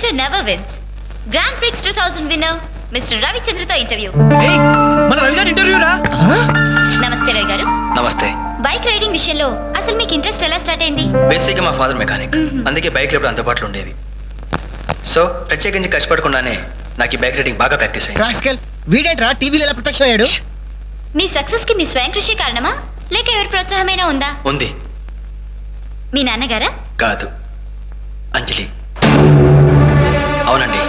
Competitor never wins. Grand Prix 2000 winner, Mr. Ravichandra to interview. Hey, మన రవి గారి interview రా. నమస్తే రవి గారు. నమస్తే. బైక్ రైడింగ్ విషయంలో అసలు మీకు ఇంట్రెస్ట్ ఎలా స్టార్ట్ అయింది? బేసిక్గా మా ఫాదర్ మెకానిక్, అందుకే బైక్లు ఎప్పుడు అందుబాటులో ఉండేవి. సో ప్రత్యేకించి కష్టపడకుండానే నాకు ఈ బైక్ రైడింగ్ బాగా ప్రాక్టీస్ అయింది. రాస్కెల్, వీడేంట్రా టీవీలో ఎలా ప్రత్యక్షం అయ్యాడు? మీ సక్సెస్ కి మీ స్వయం కృషి కారణమా లేక ఎవరి ప్రోత్సాహమైనా ఉందా? ఉంది. మీ నాన్నగారా? కాదు, అంజలి. అవునండి,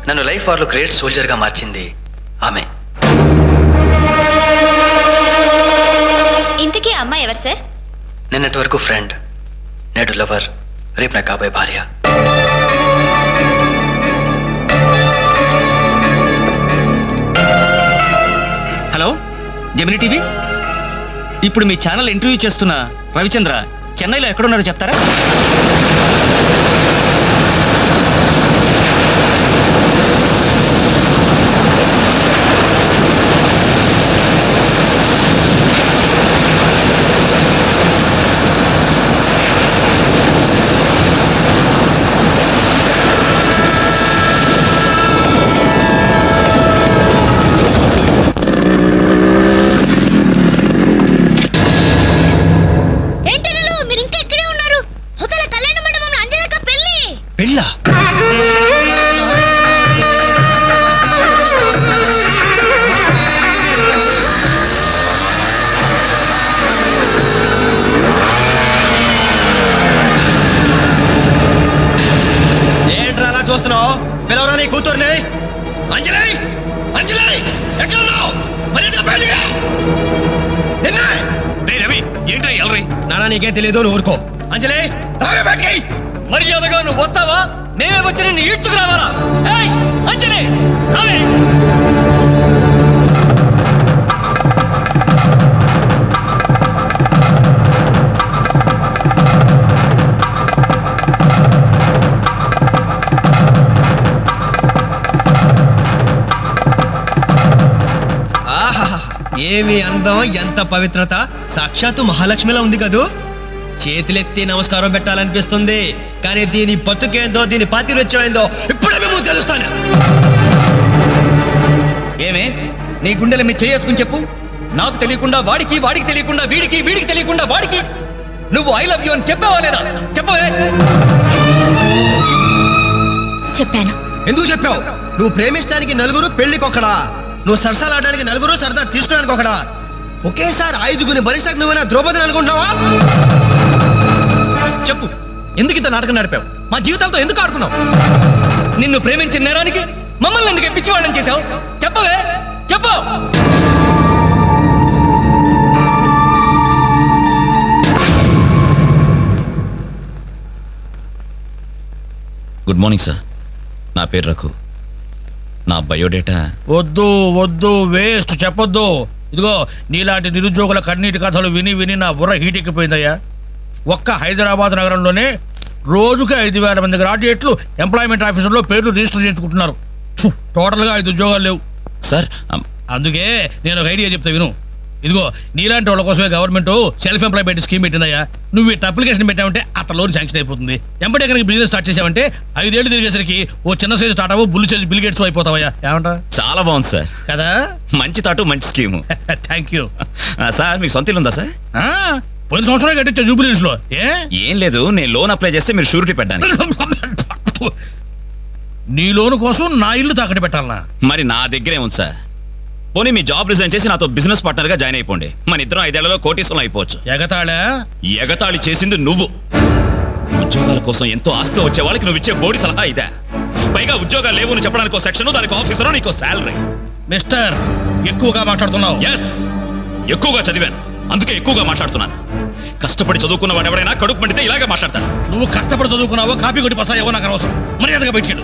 నన్ను లైఫ్ వార్లో గ్రేట్ సోల్జర్గా మార్చింది ఆమె. ఇంతకీ అమ్మ ఎవరు సార్? నిన్నటి వరకు ఫ్రెండ్, నేడు లవర్, రేపు నా కాబోయే భార్య. హలో జెమిని టీవీ, ఇప్పుడు మీ ఛానల్ ఇంటర్వ్యూ చేస్తున్న రవిచంద్ర చెన్నైలో ఎక్కడున్నారో చెప్తారా? పెళ్ళా? ఏంట్రా అలా చూస్తున్నావు? పిలవరా నీ కూతుర్ని. అంజలి, అంజలి ఎక్కడున్నావు? రవి ఏంటో ఎల్రై నానా నీకేం తెలియదు, నువ్వు ఊరుకో. అంజలి రావే బయటికి. మర్యాదగా నువ్వు వస్తావా? మేమే వచ్చి నిన్ను ఈడ్చుకు రావాలా? ఏయ్ అంజలి రావే. ఏమి అందం, ఎంత పవిత్రత! సాక్షాత్తు మహాలక్ష్మిలా ఉంది కదూ. చేతులెత్తి నమస్కారం పెట్టాలనిపిస్తుంది, కానీ దీని బతుకేందో, దీని పాతిరొచ్చేందో ఇప్పుడే మేము తెలుస్తాను. ఏమే నీ గుండెల మీద చేసుకుని చెప్పు. నాకు తెలియకుండా వాడికి, వాడికి తెలియకుండా వీడికి, వీడికి తెలియకుండా వాడికి నువ్వు ఐ లవ్ యూ అని చెప్పావా లేదా? చెప్పవే. చెప్పాను. ఎందుకు చెప్పావు? నువ్వు ప్రేమించడానికి నలుగురు, పెళ్లికొకడా. నువ్వు సరసాలాడడానికి నలుగురు, సరదా తీసుకోవడానికి ఒకడా. ఒకేసారి 5గురిని భరిస్తాకు నువ్వేనా ద్రౌపదిని అనుకుంటున్నావా? చెప్పు, ఎందుకు ఇంత నాటకం నడిపావు? మా జీవితాలతో ఎందుకు ఆడుకున్నావు? నిన్ను ప్రేమించిన నేరానికి మమ్మల్ని ఎందుకు పిచ్చివాళ్ళని చేశావు? చెప్పవే, చెప్పు. గుడ్ మార్నింగ్ సార్, నా పేరు రఘు. నా బయోడేటా వద్దు వద్దు, వేస్ట్, చెప్పొద్దు. ఇదిగో నీలాంటి నిరుద్యోగుల కన్నీటి కథలు విని విని నా బుర్ర హీటెక్కిపోయిందయ్యా. ఒక్క హైదరాబాద్ నగరంలోనే రోజుకి 5,000 మంది గ్రాడ్యుయేట్లు ఎంప్లాయ్మెంట్ ఆఫీసుల్లో పేర్లు రిజిస్టర్ చేయించుకుంటున్నారు. టోటల్గా 5 ఉద్యోగాలు లేవు సార్. అందుకే నేను ఒక ఐడియా చెప్తా విను. ఇదిగో నీలాంటి వాళ్ళ కోసమే గవర్నమెంట్ సెల్ఫ్ ఎంప్లాయ్మెంట్ స్కీమ్ పెట్టిందయ్యా. నువ్వు ఇట్లా అప్లికేషన్ పెట్టావంటే అట్లా లోన్ శాంక్షన్ అయిపోతుంది. ఎంబడే కనుక బిజినెస్ స్టార్ట్ చేసావంటే 5 ఏళ్ళు తిరిగేసరికి ఓ చిన్న సైజు స్టార్ట్ అవ్వు, బుల్లు సైజు బిల్ గేట్స్ అయిపోతావయ్యా. ఏమంటా? చాలా బాగుంది సార్. కదా, మంచి తాటు, మంచి స్కీము. Thank you sir. మీకు సొంత ఇల్లు ఉందా సార్? పోయిన సంవత్సరం కట్టించా జూబిలీస్ లో. ఏం లేదు, నేను లోన్ అప్లై చేస్తే మీరు షూరిటీ పెట్టడానికి. నీ లోను కోసం నా ఇల్లు తాకట్టు పెట్టాలనా? మరి నా దగ్గరే ఉంది సార్. పోనీ మీ జాబ్ రిజైన్ చేసి నాతో బిజినెస్ పార్ట్నర్ గా జాయిన్ అయిపోండి. మన ఇద్దరం 5 ఏళ్లలో కోటీశ్వరం అయిపోవచ్చు. ఎగతాళా? ఎగతాళి చేసింది నువ్వు. ఉద్యోగాల కోసం ఎంతో ఆస్తి వచ్చే వాళ్ళకి నువ్వు ఇచ్చే బోడి సలహా ఇదే. పైగా ఉద్యోగాలు లేవు అని చెప్పడానికి ఒక సెక్షన్, దానికి ఆఫీసర్, నీకు శాలరీ. మిస్టర్, ఎక్కువగా మాట్లాడుతున్నావు. ఎస్, ఎక్కువగా చదివాను, అందుకే ఎక్కువగా మాట్లాడుతున్నాను. కష్టపడి చదువుకున్న వాడు ఎవరైనా కడుపు పండితే ఇలాగే మాట్లాడతాడు. నువ్వు కష్టపడి చదువుకున్నావో, కాపీ కొట్టి పసాయో నాకు అనవసరం. మర్యాదగా బయటికి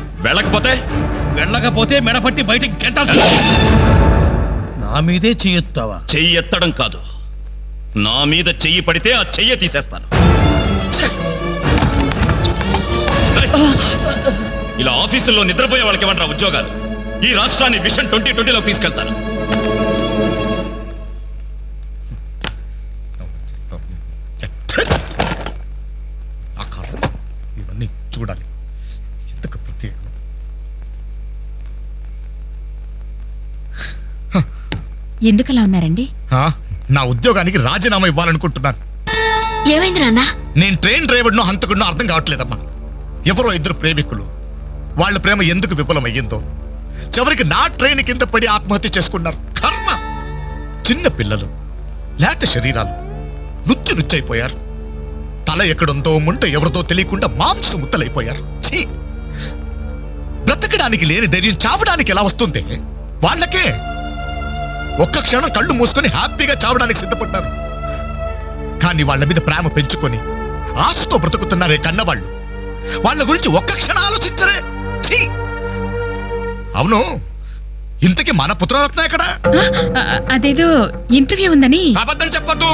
వెళ్ళకపోతే మెడపట్టి బయటికి గెంటాల్సి. నా మీదే చెయ్యెత్తావా? చెయ్యి ఎత్తడం కాదు, నా మీద చెయ్యి పడితే ఆ చెయ్యి తీసేస్తాను. ఇలా ఆఫీసుల్లో నిద్రపోయే వాళ్ళకి ఇవ్వండి ఉద్యోగాలు. ఈ రాష్ట్రాన్ని విషన్ 2020లోకి తీసుకెళ్తాను. ఇవన్నీ చూడాలి. ఎందుకు ప్రత్యేకం? ఎందుకలా ఉన్నారండి? నా ఉద్యోగానికి రాజీనామా ఇవ్వాలనుకుంటున్నాను. ఏమైంది నాన్న? నేను ట్రైన్ డ్రైవర్ను హంతకుడినో అర్థం కావట్లేదమ్మా. ఎవరో ఇద్దరు ప్రేమికులు, వాళ్ళ ప్రేమ ఎందుకు విఫలమయ్యిందో చివరికి నా ట్రైన్ కింద పడి ఆత్మహత్య చేసుకున్నారు. కర్మ. చిన్న పిల్లలు, లేత శరీరాలు, నుచ్చైపోయారు. తల ఎక్కడుందో ముంట ఎవరితో తెలియకుండా మాంసం ముద్దలైపోయారు. ఛీ! బ్రతకడానికి లేని ధైర్యం చావడానికి ఎలా వస్తుంది? వాళ్ళకే ఒక్క క్షణం కళ్ళు మూసుకొని హ్యాపీగా చావడానికి సిద్ధపడ్డారు. కానీ వాళ్ళ మీద ప్రేమ పెంచుకొని ఆశతో బ్రతుకుతున్నారే కన్నవాళ్ళు, వాళ్ళ గురించి ఒక్క క్షణం ఆలోచించరే. ఛీ! అవును, ఇంతకీ మన పుత్రరత్న ఎక్కడా? అదేదో ఇంటర్వ్యూ ఉందని. అబద్ధం చెప్పొద్దు.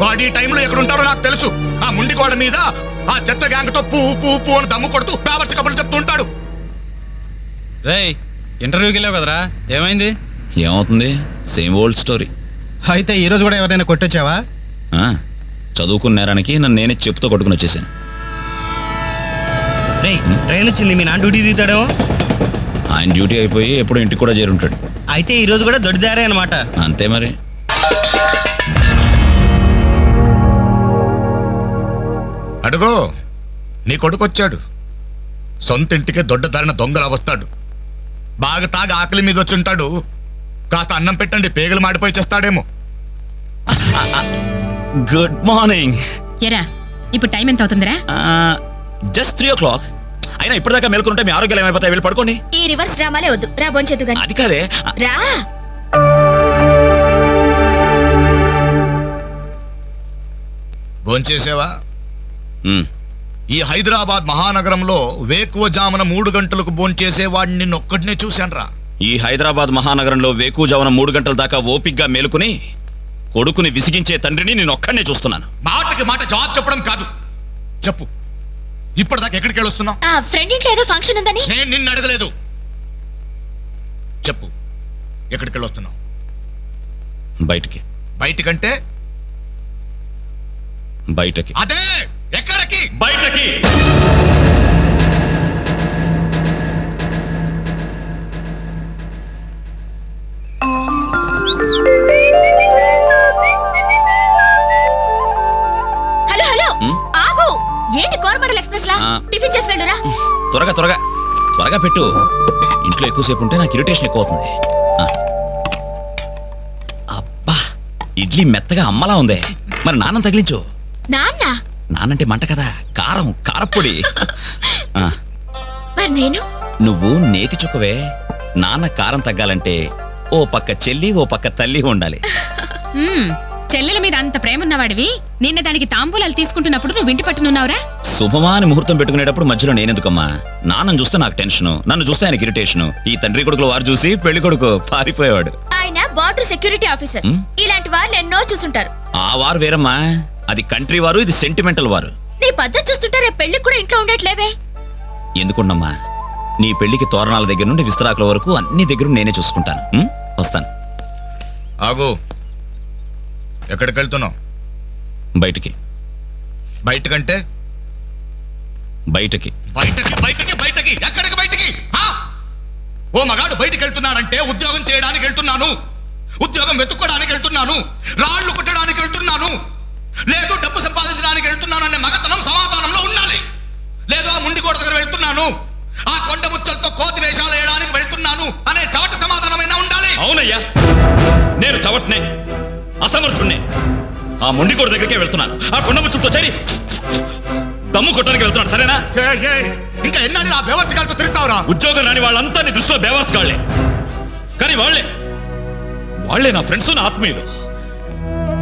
వాడి టైంలో ఎక్కడుంటాడో నాకు తెలుసు. ఆ ముండి గోడ మీద ఆ చెత్త గ్యాంగ్తో పువ్వు అని దమ్ము కొడుతూ బావర్చి కబుర్లు చెప్తూ ఉంటాడు. రేయ్, ఇంటర్వ్యూకి వెళ్ళావు కదరా, ఏమైంది? ఏమవుతుంది? Same old story. అయితే ఈ రోజు కూడా ఎవరైనా కొట్టొచ్చావా? చదువుకున్న నేరానికి నన్ను నేనే చెప్పుతో కొట్టుకుని వచ్చేసాను. ట్రైన్ వచ్చింది, మీ నాన్న డ్యూటీ దిగుతాడేమో. ఆయన డ్యూటీ అయిపోయి ఎప్పుడు ఇంటికి కూడా చేరుంటాడు. అయితే ఈ రోజు కూడా దొడ్డిదారే అనమాట. అంతే మరి. అడుగో, నీ కొడుకు వచ్చాడు. సొంత ఇంటికే దొడ్డ ధరణ దొంగలా వస్తాడు. బాగా తాగి ఆకలి మీద వచ్చి ఉంటాడు. కాస్త అన్నం పెట్టండి, పేగలు మాడిపోయి చేస్తాడేమో. Good morning. ఎరా, ఇప్పుడు టైం ఎంత అవుతుందిరా? Just 3 o'clock. అయినా ఇప్పటిదాకా మేల్కొంటే మీ ఆరోగ్యాలు ఏమైపోతాయి? వెళ్ళి పడుకోండి. ఈ రివర్స్ డ్రామాలే వద్దు, రా బొంచెద్దు గాని. అది కాదే. రా. భోంచేసేవా? మ్, ఈ హైదరాబాద్ మహానగరంలో వేకువజామున 3 గంటలకు భోంచేసేవాడిని నిన్నొక్కడినే చూశానురా. ఈ హైదరాబాద్ మహానగరంలో వేకువజామున 3 గంటల దాకా ఓపిగ్గా మేలుకుని కొడుకుని విసిగించే తండ్రిని నేను ఒక్కడనే చూస్తున్నాను. మాటకి మాట జవాబు చెప్పడం కాదు. చెప్పు, ఇప్పటిదాకా ఎక్కడికి వెళ్ళొస్తున్నావు? ఫ్రెండ్ ఇంట్లో ఏదో ఫంక్షన్ ఉందని. నేను నిన్ను అడగలేదు. చెప్పు, ఎక్కడికి వెళ్ళొస్తున్నావు? బయటికి. బయటికంటే? బయటకి. అదే, ఎక్కడికి? బయటకి. హలో హలో, ఉమ్? ఆగు. ఏంటి కోరమండల్ ఎక్స్ప్రెస్ లా? టిఫిన్ చేసి వెళ్ళురా. త్వరగా త్వరగా త్వరగా పెట్టు. ఇంట్లో ఎక్కువసేపు ఉంటే నాకు ఇరిటేషన్ ఎక్కువ అవుతుంది. అబ్బా, ఇడ్లీ మెత్తగా అమ్మలా ఉంది. మరి నాన్నం తగిలించు. నాన్న? నానంటే మంట కదా, కారం, కారప్పొడి. మరి నేను? నువ్వు నేతి చుక్కవే. నాన్న కారం తగ్గాలంటే ఓ పక్క చెల్లి ఓ పక్క తల్లి ఉండాలి. చెల్లెల మీద అంత ప్రేమ ఉన్నవాడివి, నిన్న దానికి తాంబూలాలు తీసుకుంటున్నప్పుడు నువ్వు ఇంటి పట్టునున్నావురా? శుభమా అని ముహూర్తం పెట్టుకునేటప్పుడు మధ్యలో నేనెందుకమ్మా? నాన్నను చూస్తే నాకు టెన్షన్, నన్ను చూస్తే ఆయనకి ఇరిటేషన్. ఈ తండ్రి కొడుకులు వారు చూసి పెళ్లి కొడుకు పారిపోయేవాడు. ఆయన బార్డర్ సెక్యూరిటీ ఆఫీసర్. ఇలాంటి వాళ్ళు ఎన్నో చూసుంటారు. ఆ వారు వేరమ్మా, అది కంట్రీ వారు, ఇది సెంటిమెంటల్ వారు. నీ పద్ధతి చూస్తుంటే రేపు పెళ్లికి కూడా ఇంట్లో ఉండట్లేవే. ఎందుకుండమ్మా, నీ పెళ్లికి తోరణాల దగ్గర నుండి విస్తరాకుల వరకు అన్ని దగ్గర నేనే చూసుకుంటాను. వస్తాను. ఆగు, ఎక్కడికి వెళ్తున్నావు? బయటికి. బయటకంటే? బయటకి. బయటకి బయటకి బయటకి ఎక్కడికి బయటికి? ఓ మగాడు బయటికి వెళ్తున్నాడంటే ఉద్యోగం చేయడానికి వెళ్తున్నాను, ఉద్యోగం వెతుక్కోవడానికి వెళ్తున్నాను, రాళ్లు కొట్టడానికి వెళ్తున్నాను, లేదు డబ్బు సంపాదించడానికి వెళ్తున్నాను అనే మగతనం సమాధానంలో ఉండాలి. లేదు ఆ ముండి కోట దగ్గర వెళ్తున్నాను, ఆ కొండ ముచ్చలతో కోతి వేషాలు వేయడానికి వెళ్తున్నాను అనే చవట సమాధానమైనా ఉండాలి. అవునయ్యా, నేను చవట్నే, అసమర్థుణ్ణే. ఆ మొండికోడ దగ్గరికే వెళ్తున్నాను, ఆ కొండ ముచ్చులతో చేరి దమ్ము కొట్టడానికి వెళ్తున్నాను. సరేనా? ఇంకా ఎన్నాళ్ళు ఆ బేవర్స్గాలతో తిరుగుతావురా? ఉద్యోగం రాని వాళ్ళంతా నీ దృష్టిలో బేవర్స్ గాళ్లే, కానీ వాళ్ళే నా ఫ్రెండ్స్, నా ఆత్మీయులు.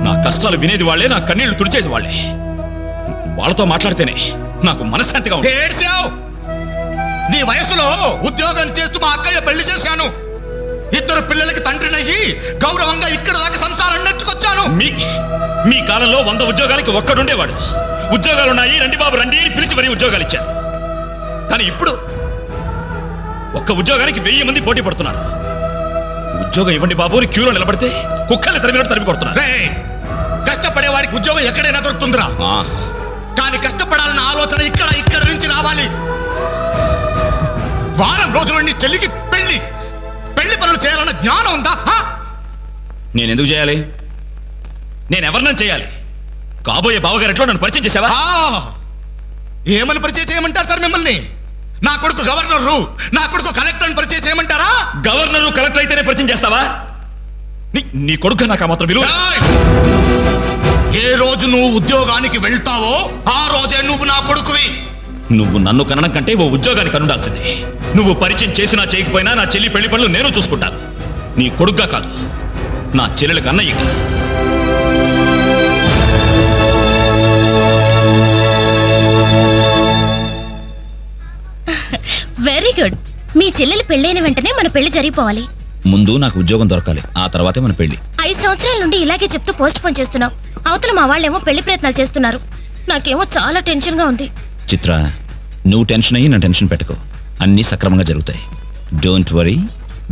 నా కష్టాలు వినేది వాళ్ళే, నా కన్నీళ్లు తుడిచేది వాళ్ళే. వాళ్ళతో మాట్లాడితేనే నాకు మనశ్శాంతిగా ఉంది. ఏడ్చావు? నీ వయసులో ఉద్యోగం చేస్తూ మా అక్కయ్య పెళ్లి చేశాను, 2 పిల్లలకి తండ్రినయ్యి గౌరవంగా ఇక్కడ దాకా సంసారం నెట్టుకొచ్చాను. మీ కాలంలో 100 ఉద్యోగాలకి ఒక్కడుండేవాడు. ఉద్యోగాలున్నాయి, రండి బాబు రండి అని పిలిచి మరీ ఉద్యోగాలు ఇచ్చారు. కానీ ఇప్పుడు ఒక్క ఉద్యోగానికి 1000 మంది పోటీ పడుతున్నారు. ఉద్యోగం ఇవ్వండి బాబు అని క్యూలో నిలబడితే కుక్కల్ని తరిమినట్టు తరిమి కొడుతున్నారు. కష్టపడే వాడికి ఉద్యోగం ఎక్కడైనా దొరుకుతుందిరా, కానీ కష్టపడాలన్న ఆలోచన ఇక్కడ నుంచి రావాలి. వారం రోజుల నీ చెల్లికి పెళ్లి పనులు చేయాలన్న జ్ఞానం ఉందా? నేను ఎందుకు చేయాలి? నేను ఎవరినైనా చేయాలి. కాబోయే బావగారెట్లో నన్ను పరిచయం చేసావా? ఏమని పరిచయం చేయమంటారు సార్ మిమ్మల్ని? నా కొడుకు గవర్నరు, నా కొడుకు కలెక్టర్ పరిచయం చేయమంటారా? గవర్నరు కలెక్టర్ అయితేనే పరిచయం చేస్తావా? నీ కొడుకు నాకు ఆ మాత్రం విలువ. ఏయ్! ఏ రోజు నువ్వు ఉద్యోగానికి వెళ్తావో ఆ రోజే నువ్వు నా కొడుకువి. నువ్వు నన్ను కనడం కంటే ఓ ఉద్యోగానికి కనుండాల్సింది. నువ్వు పరిచయం చేసినా చేయకపోయినా నా చెల్లి పెళ్లి పనులు నేను చూసుకుంటాను. నీ కొడుగ్గా కాదు, నా చెల్లెలకు అన్నయ్యగా. Very good. మీ చెల్లెలు పెళ్ళైన వెంటనే మన పెళ్లి జరిగిపోవాలి. ముందు నాకు ఉద్యోగం దొరకాలి, ఆ తర్వాతే మన పెళ్లి. 5 సంవత్సరాల నుండి ఇలాగే చెప్తూ పోస్ట్ పోన్ చేస్తున్నావు. అవతల మా వాళ్ళేమో పెళ్లి ప్రయత్నాలు చేస్తున్నారు. నాకేమో చాలా టెన్షన్ గా ఉంది. చిత్ర, నువ్వు టెన్షన్ అయ్యి నా టెన్షన్ పెట్టుకో. అన్నీ సక్రమంగా జరుగుతాయి. Don't worry,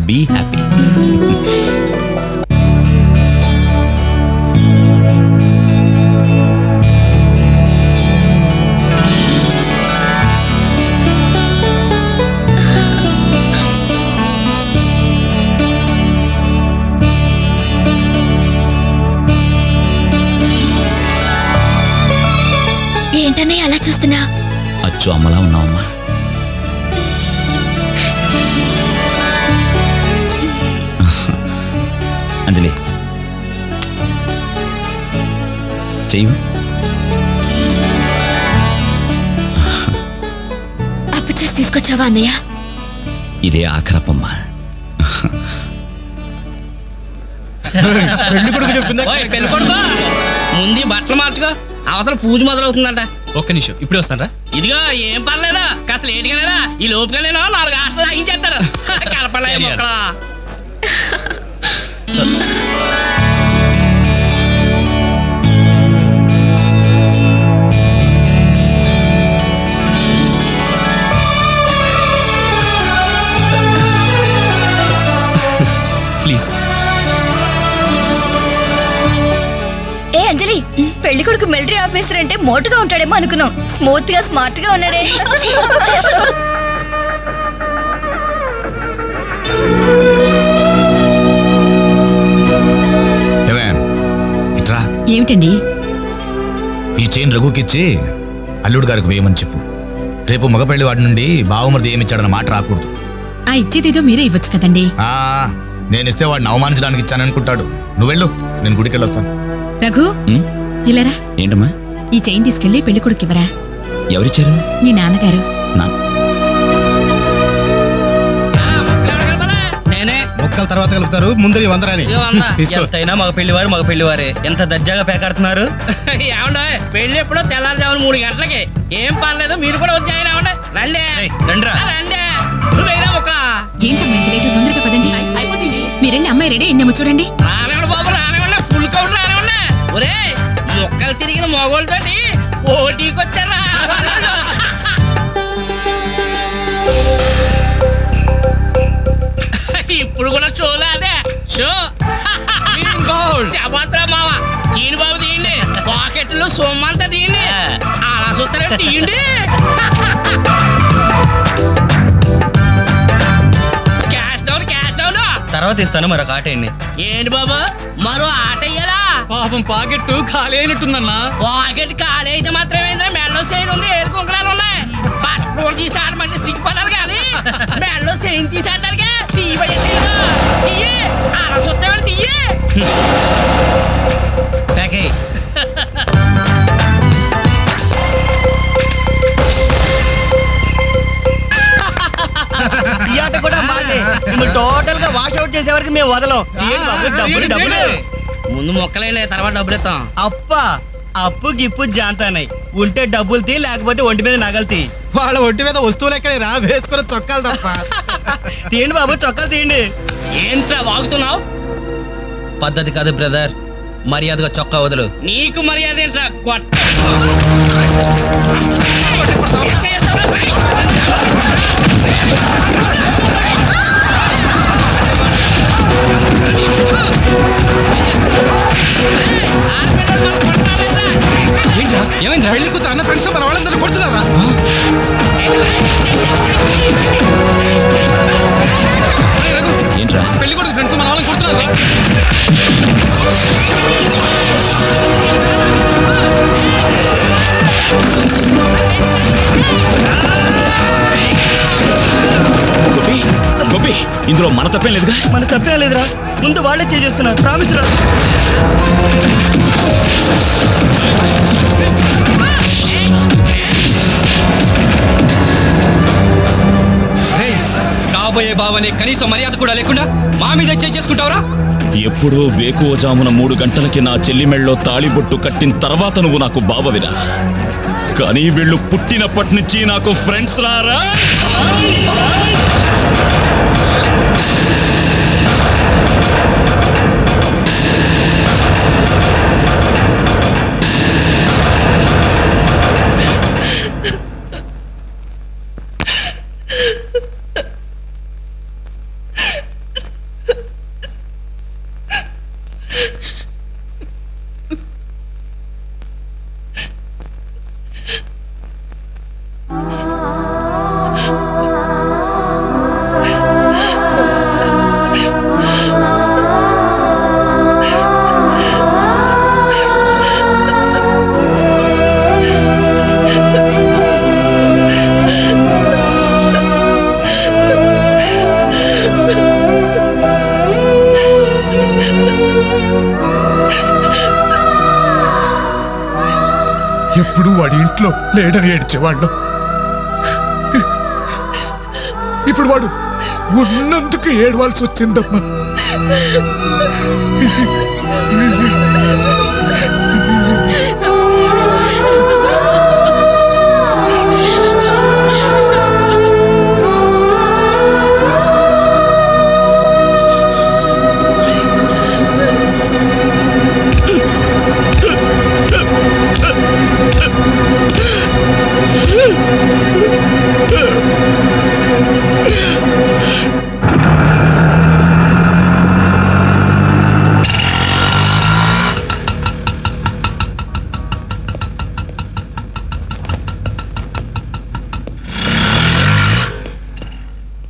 be happy. ఏంటనే అలా చూస్తున్నా? అచ్చు అమ్మలా ఉన్నావమ్మా. అంజలి, చెయ్యి. అప్పు చేసి తీసుకొచ్చావా అన్నయ్య? ఇదే ఆఖరపమ్మా. పెళ్లి కొడుకు చెప్తుందా? పెళ్లి కొడుకు ముందు బట్టలు మార్చుకో, అవతల పూజ మొదలవుతుందంట. ఒక్క నిమిషం, ఇప్పుడే వస్తానరా. ఇదిగో ఏం పర్లేదా, కాస్త లేటుగానేరా. ఈ లోపుగా నేను 4 హాస్టల్ తాగించేస్తాడు. కలపడలే మొక్కలా. ప్లీజ్. ఏ అంజలి, పెళ్లి కొడుకు మిలిటరీ ఆఫీసర్ అంటే మోటుగా ఉంటాడేమో అనుకున్నాం. స్మూత్ గా స్మార్ట్ గా ఉన్నాడే. ఇట్రా, ఏమిటండి? ఈ చైన్ రఘుకిచ్చి అల్లుడు గారికి వేయమని చెప్పు. రేపు మగపెళ్లి వాడి నుండి బావమరిది ఏమిచ్చాడన్న మాట రాకూడదు. ఆ ఇచ్చేదేదో మీరే ఇవ్వచ్చు కదండి. నేను ఇస్తే వాడిని అవమానించడానికి ఇచ్చాననుకుంటాడు. నువ్వు వెళ్ళు, నేను గుడికి వెళ్ళొస్తాను. రఘు, ఉమ్, ఇలారా. ఏంటమ్మా? ఈ చైన్ తీసుకెళ్లి పెళ్లి కొడుకు ఇవ్వరా. ఎవరిచ్చారు? మీ నాన్నగారు. నేనే మొక్కల తర్వాత కలుపుతారు, ముందు నీ వందరాని. ఇదిగో 100. ఎంతైనా మగ పెళ్లివారు మగ పెళ్లివారే. ఎంత దర్జాగా పేకాడుతున్నారు. ఏమండ పెళ్లి ఎప్పుడో తెల్లారుజామున 3 గంటలకి. ఏం పర్లేదు, మీరు కూడా వచ్చాయని ఏమండ. రండి రండిరా. రండి, నువ్వు వేరే మొక్క. ఏంటమ్మా ఇంత లేటు? తొందరగా పదండి. మీరెళ్ళి అమ్మాయి రెడీ అయిందేమో చూడండి. రానివ్వండి బాబు, రానివ్వండి. ఫుల్ కౌంట్ రానివ్వండి. ఒరే, మొక్కలు తిరిగిన మొగోళ్ళతోటి పోటీకి వచ్చారా? ఇప్పుడు కూడా షోలా అదే షో. శబాత్రా మావ, తీయండి బాబు, తీయండి. పాకెట్లో సొమ్మంతా తీయండి. అలా చూస్తారే, తీయండి. Cash down, cash down. తర్వాత ఇస్తాను, మరొక ఆట ఏంటి? ఏంటి బాబు, మరో ఆట అయ్యాలా? పాపం పాకెట్ ఖాళీ అయినట్టుందన్నా. పాకెట్ ఖాళీ అయితే మాత్రమేంద్రా, మెడలో చైన్ ఉంది, ఏడు కుంకరాలు ఉన్నాయి. పట్టుకోడు తీసి ఆడమంటే సిగ్గుపడాలి కానీ మెడలో చైన్ తీసి ఆడడానికి తీయబోయే చైన్ తీయే. అలా చూస్తామని తీయే. ప్యాకేయ్. ఈ ఆట కూడా మాదే. టోటల్ గా వాష్ అవుట్ చేసే వరకు మేము వదలం. డబ్బులు ముందు మొక్కలే, తర్వాత డబ్బులు ఇస్తాం. అప్పా, అప్పు గిప్పు జాంతానాయి. ఉంటే డబ్బులు తీ, లేకపోతే ఒంటి మీద నగలు తీ. వాళ్ళ ఒంటి మీద వస్తువులు ఎక్కడే రా, వేసుకుని చొక్కాలు తప్ప. తీయండి బాబు, చొక్కాలు తీయండి. ఏంట్రా వాగుతున్నావు? పద్ధతి కాదు బ్రదర్, మర్యాదగా చొక్కా వదులు. నీకు మర్యాద ఏంట్రా? కొట్ట. ఏమైంది? పెళ్లి కూతురు అన్న ఫ్రెండ్స్ మన వాళ్ళందరూ కొడుతున్నారా? ఏంట్రా? ఏమిట్రా? పెళ్లి కొడుకు ఫ్రెండ్స్ మన వాళ్ళని కొడుతున్నారు గోపి గోపి, ఇందులో మన తప్పేం లేదుగా? మన తప్పే లేదురా, ముందు వాళ్ళే చేసుకున్నారు. ప్రామిస్ రా. కాబోయే బావని కనీసం మర్యాద కూడా లేకుండా మా మీద చేసుకుంటావరా? ఎప్పుడో వేకువజామున 3 గంటలకి నా చెల్లి మెళ్ళలో తాళిబొట్టు కట్టిన తర్వాత నువ్వు నాకు బావవిరా. కానీ వీళ్ళు పుట్టినప్పటి నుంచి నాకు ఫ్రెండ్స్ రారా. ఎప్పుడు వాడి ఇంట్లో లేడని ఏడ్చేవాళ్ళం. ఇప్పుడు వాడు ఉన్నందుకు ఏడవాల్సి వచ్చిందమ్మా.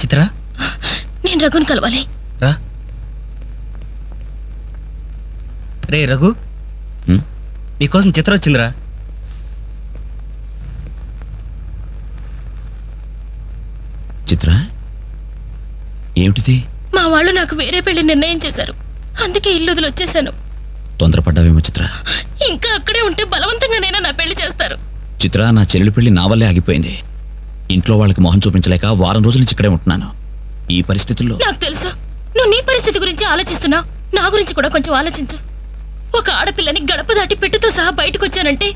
చిత్ర, నేను రఘుని కలవాలి. రా. రే రఘు, నీకోసం చిత్ర వచ్చిందిరా. చిత్ర, ఏమిటిది? మా వాళ్ళు నాకు వేరే పెళ్లి నిర్ణయం చేశారు, అందుకే ఇల్లు వదిలి వచ్చేసాను. తొందరపడ్డావేమో చిత్ర. ఇంకా అక్కడే ఉంటే బలవంతంగానైనా నా పెళ్లి చేస్తారు. చిత్ర, నా చెల్లెలి పెళ్లి నా వల్లే ఆగిపోయింది. ఇంట్లో వాళ్ళకి మొహం చూపించలేక వారం రోజుల నుంచి ఇక్కడే ఉంటున్నాను. ఈ పరిస్థితుల్లో నాకు తెలుసు నువ్వు నీ పరిస్థితి గురించి ఆలోచిస్తున్నావు. నా గురించి కూడా కొంచెం ఆలోచించు. ఒక ఆడపిల్లని గడప దాటి పెట్టుతో సహా బయటకు వచ్చానంటే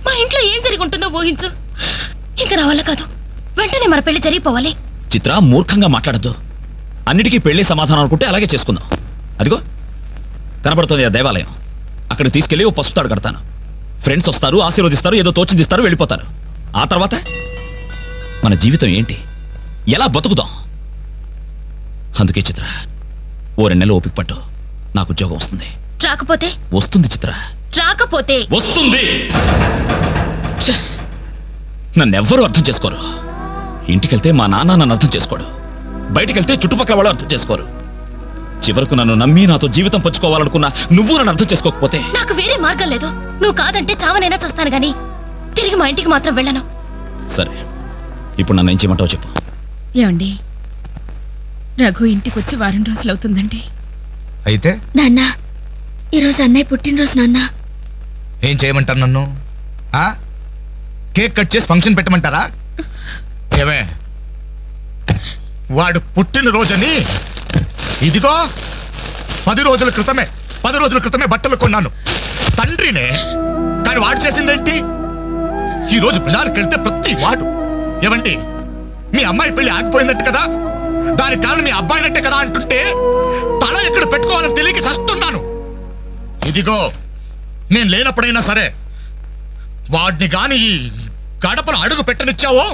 మా ఇంట్లో ఏం జరిగి ఉంటుందో ఊహించు. ఇంకా నా వల్ల కాదు, వెంటనే మన పెళ్లి జరిగిపోవాలి. చిత్ర, మూర్ఖంగా మాట్లాడద్దు. అన్నిటికీ పెళ్లి సమాధానం అనుకుంటే అలాగే చేసుకుందాం. అదిగో కనబడుతుంది ఆ దేవాలయం. అక్కడికి తీసుకెళ్లి ఓ పసుపు తాడు కడతాను. ఫ్రెండ్స్ వస్తారు, ఆశీర్వదిస్తారు, ఏదో తోచిందిస్తారు, వెళ్ళిపోతారు. ఆ తర్వాత మన జీవితం ఏంటి, ఎలా బతుకుదాం? అందుకే చిత్ర, ఓ 2 నెలలు ఓపిక పట్టు. నాకు ఉద్యోగం వస్తుంది. రాకపోతే? వస్తుంది చిత్ర, రాకపోతే వస్తుంది. నన్నెవ్వరూ అర్థం చేసుకోరు. ఇంటికెళ్తే మా నాన్న నన్ను అర్థం చేసుకోడు, బయటికెళ్తే చుట్టుపక్కల వాళ్ళు అర్థం చేసుకోరు. చివరకు నన్ను నమ్మి నాతో జీవితం పంచుకోవాలనుకున్నా నువ్వు నన్ను అర్థం చేసుకోకపోతే నాకు వేరే మార్గం లేదు. నువ్వు కాదంటే చావనైనా చస్తాను గాని తిరిగి మా ఇంటికి మాత్రం వెళ్ళను. సరే, ఇప్పుడు నన్ను ఏం చేయమంటావు చెప్పు. ఏమండి, రఘు ఇంటికి వచ్చి వారం రోజులు అవుతుందండి. అయితే నాన్న, ఈరోజు అన్నయ్య పుట్టినరోజు. నాన్న, ఏం చేయమంటారు నన్ను? కేక్ కట్ చేసి ఫంక్షన్ పెట్టమంటారా? ఏమే, వాడు పుట్టినరోజని ఇదిగో 10 రోజుల క్రితమే బట్టలు కొన్నాను. తండ్రినే, కానీ వాడు చేసిందేంటి? ఈ రోజు బజార్కి వెళ్తే ప్రతి వాడు ఏమండి మీ అమ్మాయి పెళ్లి ఆగిపోయిందంటే కదా, దానికి కారణం మీ అబ్బాయినంటే కదా అంటుంటే తల ఎక్కడ పెట్టుకోవాలని తెలియక చస్తున్నాను. ఇదిగో నేను లేనప్పుడైనా సరే వాడిని గాని ఈ గడపలో అడుగు పెట్టనిచ్చావో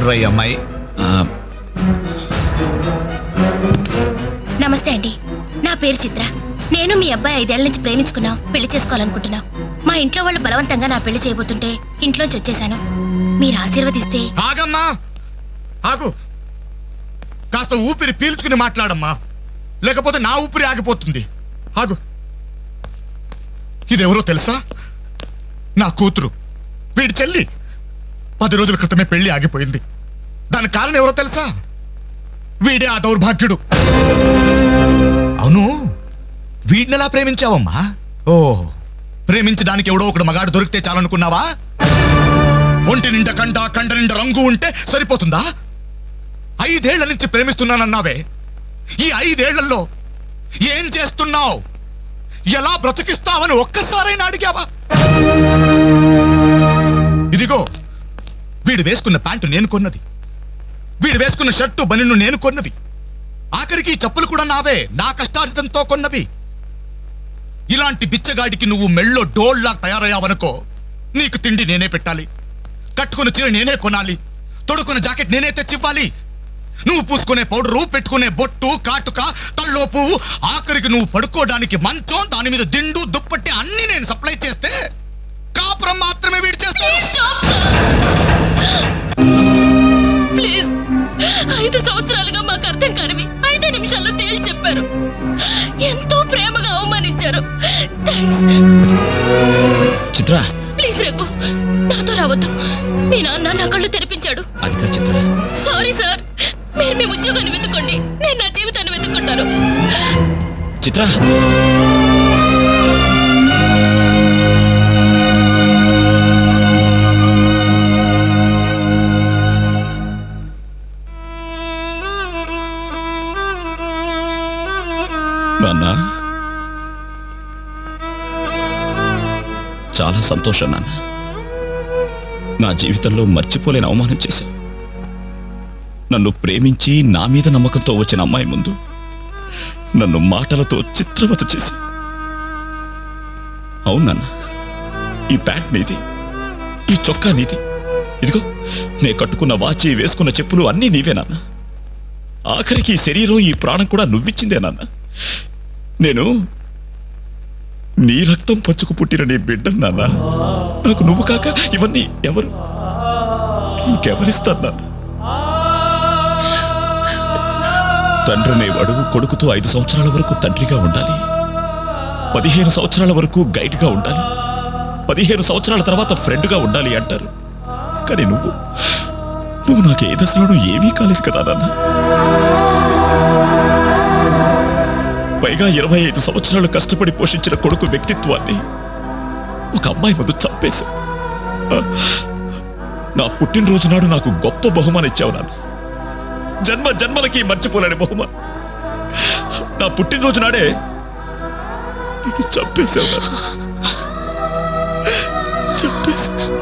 ఎవరు ఈ అమ్మాయి? నమస్తే అండి, నా పేరు చిత్ర. నేను మీ అబ్బాయి 5 ఏళ్ల నుంచి ప్రేమించుకున్నాం, పెళ్లి చేసుకోవాలనుకుంటున్నాం. మా ఇంట్లో వాళ్ళు బలవంతంగా నా పెళ్లి చేయబోతుంటే ఇంట్లోంచి వచ్చేసాను. మీరు ఆశీర్వదిస్తే. ఆగమ్మా, ఆగు. కాస్త ఊపిరి పీల్చుకుని మాట్లాడమ్మా, లేకపోతే నా ఊపిరి ఆగిపోతుంది. ఆగు. ఇదెవరో తెలుసా? నా కూతురు, వీడి చెల్లి. 10 రోజుల క్రితమే పెళ్లి ఆగిపోయింది. దానికి కారణం ఎవరో తెలుసా? వీడే ఆ దౌర్భాగ్యుడు. అవును, వీడినెలా ప్రేమించావమ్మా? ఓ, ప్రేమించడానికి ఎవడో ఒకడు మగాడు దొరికితే చాలనుకున్నావా? ఒంటి నిండా కండ నిండా రంగు ఉంటే సరిపోతుందా? 5 ఏళ్ల నుంచి ప్రేమిస్తున్నానన్నావే, ఈ 5 ఏళ్లలో ఏం చేస్తున్నావు? ఎలా బ్రతికిస్తావని ఒక్కసారైనా అడిగావా? ఇదిగో, వీడు వేసుకున్న ప్యాంటు నేను కొన్నది, వీడు వేసుకున్న షర్టు బనిను నేను కొన్నవి, ఆఖరికి ఈ చెప్పులు కూడా నావే, నా కష్టార్జితంతో కొన్నవి. ఇలాంటి బిచ్చగాడికి నువ్వు మెళ్ళో డోల్లా తయారయ్యావనుకో, నీకు తిండి నేనే పెట్టాలి, కట్టుకున్న చీర నేనే కొనాలి, తొడుకున్న జాకెట్ నేనే తెచ్చివ్వాలి. నువ్వు పూసుకునే పౌడరు, పెట్టుకునే బొట్టు, కాటుక, తల్లో పువ్వు, ఆఖరికి నువ్వు పడుకోవడానికి మంచం, దాని మీద దిండు, దుప్పట్టి అన్ని నేను సప్లై చేస్తే కాపురం మాత్రమే వీడి చేస్తాను. ప్లీజ్, 5 సంవత్సరాలుగా మాకు అర్థం కానివి 5 నిమిషాల్లో తేల్చి చెప్పారు. ఎంతో ప్రేమగా అవమానించారు. థాంక్స్. చిత్ర, ప్లీజ్ రఘు, నాతో రావద్దు. మీ నాన్న నా కళ్ళు తెరిపించాడు. అది కాదు చిత్ర. సారీ సార్, మీరు మీ ఉద్యోగాన్ని వెతుక్కోండి, నేను నా జీవితాన్ని వెతుక్కుంటాను. చిత్ర, నాన్న, చాలా సంతోషం నాన్న. నా జీవితంలో మర్చిపోలేని అవమానం చేశావు. నన్ను ప్రేమించి నా మీద నమ్మకంతో వచ్చిన అమ్మాయి ముందు నన్ను మాటలతో చిత్రవత చేసి. అవునన్న, ఈ ప్యాంట్ నీది, ఈ చొక్కా నీది, ఇదిగో నే కట్టుకున్న వాచి, వేసుకున్న చెప్పులు అన్నీ నీవే నాన్న. ఆఖరికి ఈ శరీరం, ఈ ప్రాణం కూడా నువ్విచ్చిందే నాన్న. నేను నీ రక్తం పంచుకు పుట్టిన నీ బిడ్డను నాన్న. నాకు నువ్వు కాక ఇవన్నీ ఎవరు, ఇంకెవరిస్తారు నాన్న? తండ్రి అనేవాడు కొడుకుతో 5 సంవత్సరాల వరకు తండ్రిగా ఉండాలి, 15 సంవత్సరాల వరకు గైడ్గా ఉండాలి, 15 సంవత్సరాల తర్వాత ఫ్రెండ్గా ఉండాలి అంటారు. కానీ నువ్వు నాకు ఏ దశలోనూ ఏమీ కాలేదు కదా నాన్న. పైగా 25 సంవత్సరాలు కష్టపడి పోషించిన కొడుకు వ్యక్తిత్వాన్ని ఒక అమ్మాయి ముందు చంపేశావు. నా పుట్టినరోజు నాడు నాకు గొప్ప బహుమానం ఇచ్చావు నాన్న, జన్మ జన్మలకి మర్చిపోలేని బహుమానం. నా పుట్టినరోజు నాడే నేను చంపేశావు నాన్న, చంపేశావు.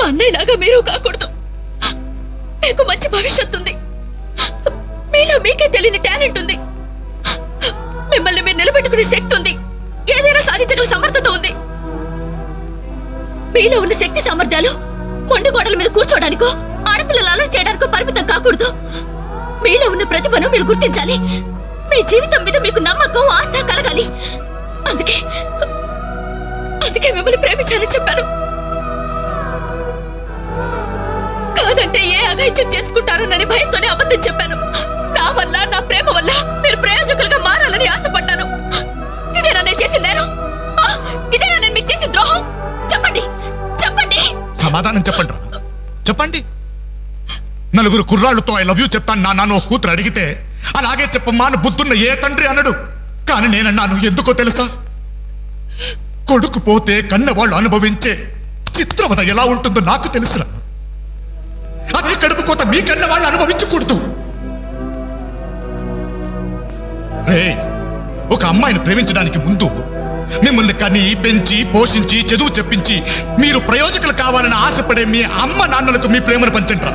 అన్నయ్యలాగా మీరు కాకూడదు. మీకు మంచి భవిష్యత్తు ఉంది, మీలో మీకే తెలియని టాలెంట్ ఉంది, మిమ్మల్ని మీరు నిలబెట్టుకునే శక్తి ఉంది, ఏదైనా సాధించగల సమర్థత ఉంది. మీలో ఉన్న శక్తి సామర్థ్యాలు మొండి గోడల మీద కూర్చోడానికో ఆడపిల్లలు అలవాటు చేయడానికో పరిమితం కాకూడదు. మీలో ఉన్న ప్రతిభను మీరు గుర్తించాలి. మీ జీవితం మీద మీకు నమ్మకం, ఆశ కలగాలి. అందుకే మిమ్మల్ని ప్రేమించాలని చెప్పాను. కాదంటే ఏ అఘాయిత్యం చేసుకుంటారోనని భయంతోనే అబద్ధం చెప్పాను. నా వల్ల, నా ప్రేమ వల్ల మీరు ప్రయోజకులుగా మారాలని ఆశపడ్డాను. ఇదేనా నేను చేసిన నేరం? ఇదేనా నేను మీకు చేసిన ద్రోహం? చెప్పండి, చెప్పండి. సమాధానం చెప్పండి రా. చెప్పండి. నలుగురు కుర్రాళ్ళతో ఐ లవ్ యూ చెప్తాను నాన్న ఓ కూతురు అడిగితే అలాగే చెప్పమ్మా అని బుద్ధున్న ఏ తండ్రి అనడు. కానీ నేనన్నాను. ఎందుకో తెలుసా? కొడుకు పోతే కన్నవాళ్ళు అనుభవించే చిత్రవద ఎలా ఉంటుందో నాకు తెలుసురా. అదే కడుపు కోత మీ కన్నవాళ్ళు అనుభవించకూడదు. రే, ఒక అమ్మాయిని ప్రేమించడానికి ముందు మిమ్మల్ని కని పెంచి పోషించి చదువు చెప్పించి మీరు ప్రయోజకులు కావాలని ఆశపడే మీ అమ్మ నాన్నలకు మీ ప్రేమను పంచండిరా.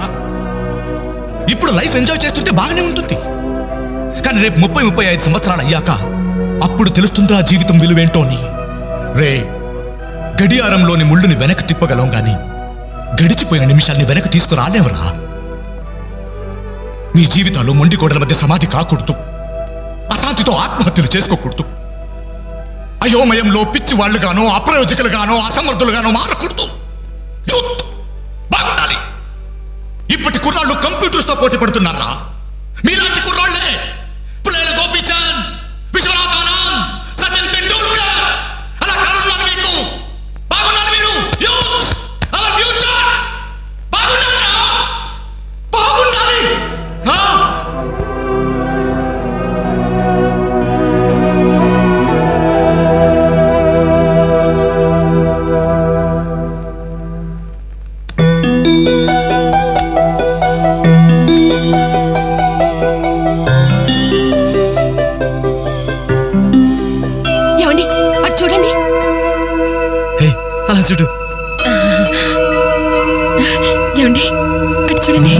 ఇప్పుడు లైఫ్ ఎంజాయ్ చేస్తుంటే బాగానే ఉంటుంది. కానీ రేపు 30-35 సంవత్సరాలు అయ్యాక అప్పుడు తెలుస్తుందా జీవితం విలువేంటో అని. రే, గడియారంలోని ముళ్ళుని వెనక్కి తిప్పగలం గాని గడిచిపోయిన నిమిషాన్ని వెనక్కి తీసుకురాలేవరా. మీ జీవితాలు మొండి గోడల మధ్య సమాధి కాకూడదు. అశాంతితో ఆత్మహత్యలు చేసుకోకూడదు. అయోమయంలో పిచ్చి వాళ్ళుగానో అప్రయోజకులుగానో అసమర్థులుగానో మారకూడదు. యూత్ బాగుండాలి. ఇప్పటి కుర్రాళ్ళు కంప్యూటర్స్ తో పోటీ పడుతున్నారా? మీలాంటి కుర్రాళ్ళే పుల్లెల గోపీచంద్, విశ్వనాథ్ ఆనంద్, సచిన్ టెండూల్కర్ అలా కారణాలు మీకు. బాగున్నారు మీరు. Youth our future. బాగున్నారా? బాగుండాలి. ఏమండి, అటు చూడండి. అలా చూడు. ఏమండి, అటు చూడండి.